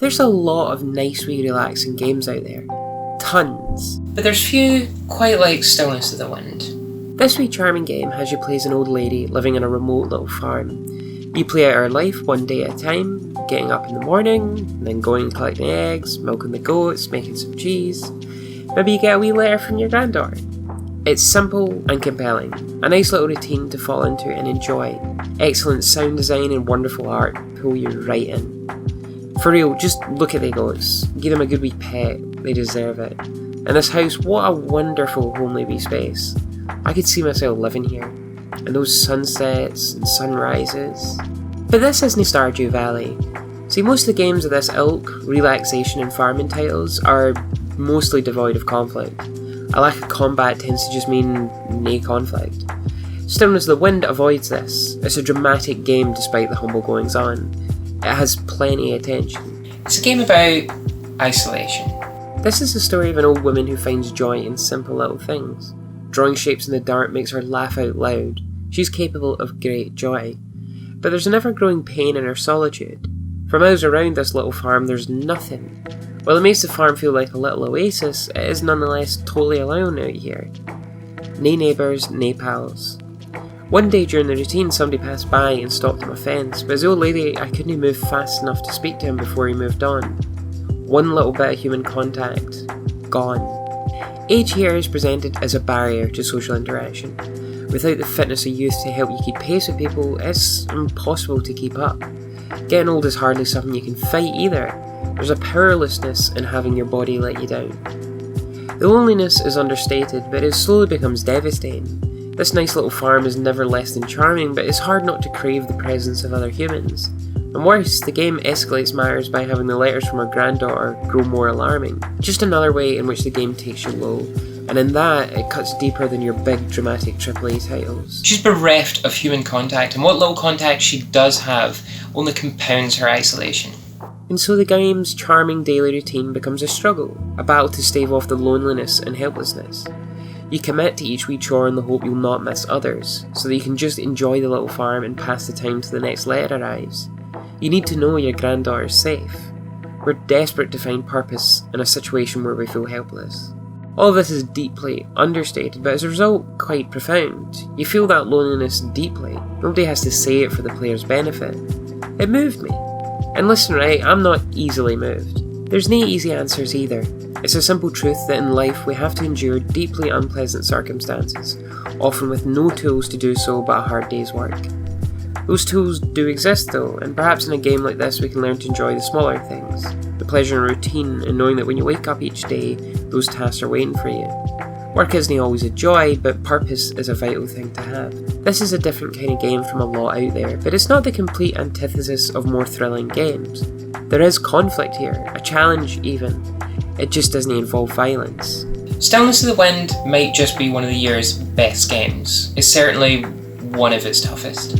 There's a lot of nice wee relaxing games out there. Tons. But there's few quite like Stillness of the Wind. This wee charming game has you play as an old lady living on a remote little farm. You play out her life one day at a time, getting up in the morning, then going and collecting eggs, milking the goats, making some cheese. Maybe you get a wee letter from your granddaughter. It's simple and compelling, a nice little routine to fall into and enjoy. Excellent sound design and wonderful art pull you right in. For real, just look at the goats. Give them a good wee pet, they deserve it. And this house, what a wonderful homely wee space. I could see myself living here, and those sunsets and sunrises. But this isn't Stardew Valley. See, most of the games of this ilk, relaxation and farming titles, are mostly devoid of conflict. A lack of combat tends to just mean nae conflict. Stillness of the Wind avoids this. It's a dramatic game despite the humble goings on. It has plenty of tension. It's a game about isolation. This is the story of an old woman who finds joy in simple little things. Drawing shapes in the dark makes her laugh out loud. She's capable of great joy. But there's an ever-growing pain in her solitude. For miles around this little farm there's nothing. While it makes the farm feel like a little oasis, it is nonetheless totally alone out here. Nae neighbours, nae pals. One day during the routine somebody passed by and stopped at my fence, but as the old lady I couldn't move fast enough to speak to him before he moved on. One little bit of human contact, gone. Age here is presented as a barrier to social interaction. Without the fitness of youth to help you keep pace with people, it's impossible to keep up. Getting old is hardly something you can fight either. There's a powerlessness in having your body let you down. The loneliness is understated, but it slowly becomes devastating. This nice little farm is never less than charming, but it's hard not to crave the presence of other humans. And worse, the game escalates matters by having the letters from her granddaughter grow more alarming. Just another way in which the game takes you low, and in that, it cuts deeper than your big dramatic AAA titles. She's bereft of human contact, and what little contact she does have only compounds her isolation. And so the game's charming daily routine becomes a struggle, a battle to stave off the loneliness and helplessness. You commit to each wee chore in the hope you'll not miss others, so that you can just enjoy the little farm and pass the time till the next letter arrives. You need to know your granddaughter's safe. We're desperate to find purpose in a situation where we feel helpless. All of this is deeply understated, but as a result, quite profound. You feel that loneliness deeply. Nobody has to say it for the player's benefit. It moved me. And listen, right, I'm not easily moved. There's no easy answers either. It's a simple truth that in life we have to endure deeply unpleasant circumstances, often with no tools to do so but a hard day's work. Those tools do exist though, and perhaps in a game like this we can learn to enjoy the smaller things, the pleasure and routine, and knowing that when you wake up each day, those tasks are waiting for you. Work isn't always a joy, but purpose is a vital thing to have. This is a different kind of game from a lot out there, but it's not the complete antithesis of more thrilling games. There is conflict here, a challenge even. It just doesn't involve violence. Stillness of the Wind might just be one of the year's best games. It's certainly one of its toughest.